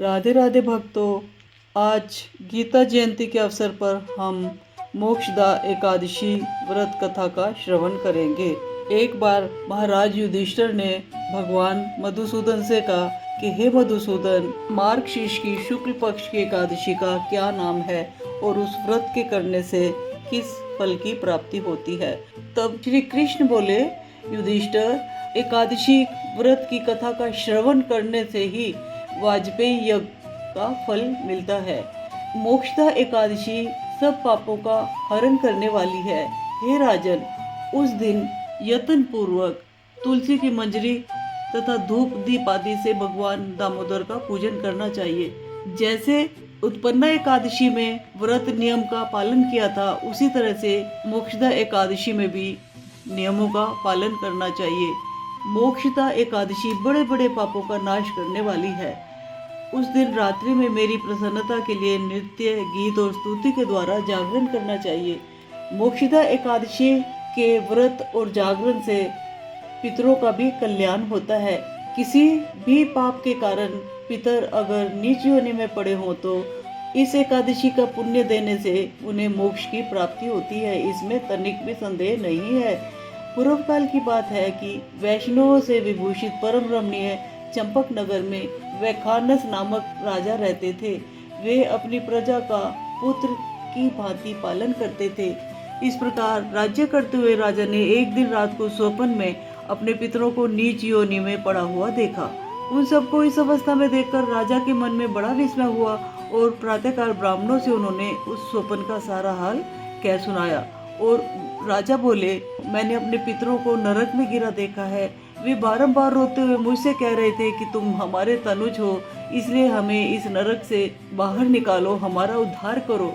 राधे राधे भक्तों। आज गीता जयंती के अवसर पर हम मोक्षदा एकादशी व्रत कथा का श्रवण करेंगे। एक बार महाराज युधिष्ठिर ने भगवान मधुसूदन से कहा कि हे मधुसूदन, मार्गशीर्ष की शुक्ल पक्ष की एकादशी का क्या नाम है और उस व्रत के करने से किस फल की प्राप्ति होती है। तब श्री कृष्ण बोले, युधिष्ठिर, एकादशी व्रत की कथा का श्रवण करने से ही वाजपेयी यज्ञ का फल मिलता है। मोक्षदा एकादशी सब पापों का हरण करने वाली है। हे राजन, उस दिन यत्न पूर्वक तुलसी की मंजरी तथा धूप दीप आदि से भगवान दामोदर का पूजन करना चाहिए। जैसे उत्पन्ना एकादशी में व्रत नियम का पालन किया था, उसी तरह से मोक्षदा एकादशी में भी नियमों का पालन करना चाहिए। मोक्षदा एकादशी बड़े बड़े पापों का नाश करने वाली है। उस दिन रात्रि में मेरी प्रसन्नता के लिए नृत्य, गीत और स्तुति के द्वारा जागरण करना चाहिए। मोक्षदा एकादशी के व्रत और जागरण से पितरों का भी कल्याण होता है। किसी भी पाप के कारण पितर अगर नीच योनि में पड़े हों तो इस एकादशी का पुण्य देने से उन्हें मोक्ष की प्राप्ति होती है। इसमें तनिक भी संदेह नहीं है। पूर्व काल की बात है कि वैष्णवों से विभूषित परम रमणीय चंपक नगर में वैखानस नामक राजा रहते थे। वे अपनी प्रजा का पुत्र की भांति पालन करते थे। इस प्रकार राज्य करते हुए राजा ने एक दिन रात को स्वप्न में अपने पितरों को नीच योनि में पड़ा हुआ देखा। उन सबको इस अवस्था में देखकर राजा के मन में बड़ा विस्मय हुआ और प्रातःकाल ब्राह्मणों से उन्होंने उस स्वप्न का सारा हाल कह सुनाया। और राजा बोले, मैंने अपने पितरों को नरक में गिरा देखा है। वे बारंबार रोते हुए मुझसे कह रहे थे कि तुम हमारे तनुज हो, इसलिए हमें इस नरक से बाहर निकालो, हमारा उद्धार करो।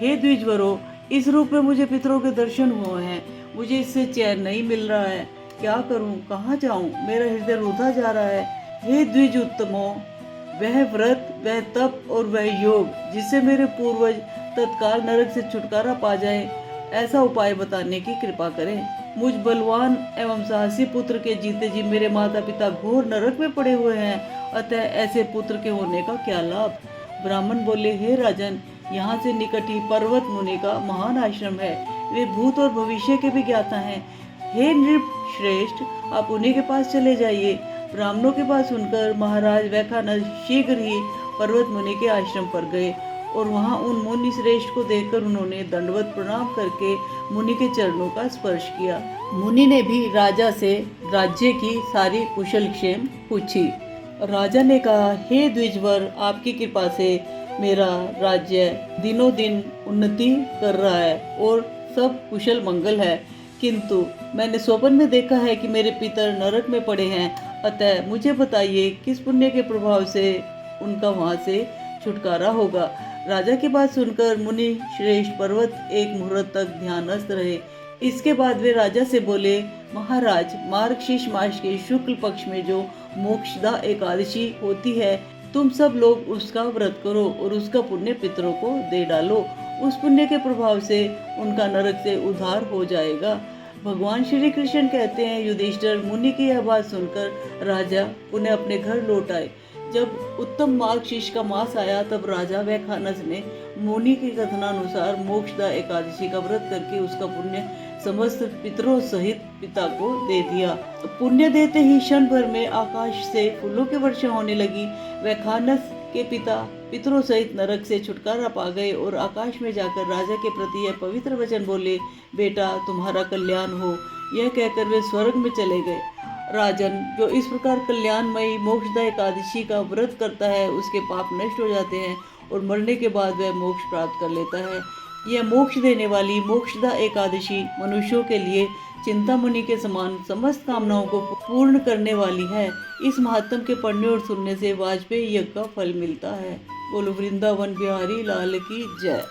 हे द्विजवरों, इस रूप में मुझे पितरों के दर्शन हुए हैं। मुझे इससे चैन नहीं मिल रहा है। क्या करूं, कहाँ जाऊं? मेरा हृदय रुधा जा रहा है। हे द्विज उत्तमों, वह व्रत, वह तप और वह योग जिससे मेरे पूर्वज तत्काल नरक से छुटकारा पा जाए, ऐसा उपाय बताने की कृपा करें। मुझ बलवान एवं साहसी पुत्र के जीते जी मेरे माता पिता घोर नरक में पड़े हुए हैं, अतः ऐसे पुत्र के होने का क्या लाभ। ब्राह्मण बोले, हे राजन, यहाँ से निकट ही पर्वत मुनि का महान आश्रम है। वे भूत और भविष्य के भी ज्ञाता हैं। हे नृप श्रेष्ठ, आप उन्हीं के पास चले जाइए। ब्राह्मणों के पास सुनकर महाराज वैखानस शीघ्र ही पर्वत मुनि के आश्रम पर गए और वहां उन मुनि श्रेष्ठ को देखकर उन्होंने दंडवत प्रणाम करके मुनि के चरणों का स्पर्श किया। मुनि ने भी राजा से राज्य की सारी कुशल क्षेम पूछी। राजा ने कहा, हे द्विजवर, आपकी कृपा से मेरा राज्य दिनों दिन उन्नति कर रहा है और सब कुशल मंगल है, किंतु मैंने स्वप्न में देखा है कि मेरे पितर नरक में पड़े हैं। अतः मुझे बताइए किस पुण्य के प्रभाव से उनका वहां से छुटकारा होगा। राजा की बात सुनकर मुनि श्रेष्ठ पर्वत एक मुहूर्त तक ध्यानस्थ रहे। इसके बाद वे राजा से बोले, महाराज, मार्गशीर्ष मास के शुक्ल पक्ष में जो मोक्षदा एकादशी होती है, तुम सब लोग उसका व्रत करो और उसका पुण्य पितरों को दे डालो। उस पुण्य के प्रभाव से उनका नरक से उद्धार हो जाएगा। भगवान श्री कृष्ण कहते हैं, युधिष्ठिर, मुनि की यह बात सुनकर राजा उन्हें अपने घर लौट आए। जब उत्तम मार्गशीर्ष का मास आया, तब राजा वैखानस ने मुनि के कथनानुसार मोक्षदा एकादशी का व्रत करके उसका पुण्य समस्त पितरों सहित पिता को दे दिया। पुण्य देते ही क्षण भर में आकाश से फूलों की वर्षा होने लगी। वैखानस के पिता पितरों सहित नरक से छुटकारा पा गए और आकाश में जाकर राजा के प्रति यह पवित्र वचन बोले, बेटा, तुम्हारा कल्याण हो। यह कहकर वे स्वर्ग में चले गए। राजन, जो इस प्रकार कल्याणमयी मोक्षदा एकादशी का व्रत करता है, उसके पाप नष्ट हो जाते हैं और मरने के बाद वह मोक्ष प्राप्त कर लेता है। यह मोक्ष देने वाली मोक्षदा एकादशी मनुष्यों के लिए चिंतामणि के समान समस्त कामनाओं को पूर्ण करने वाली है। इस महात्म के पढ़ने और सुनने से वाजपेयी यज्ञ का फल मिलता है। बोलो वृंदावन बिहारी लाल की जय।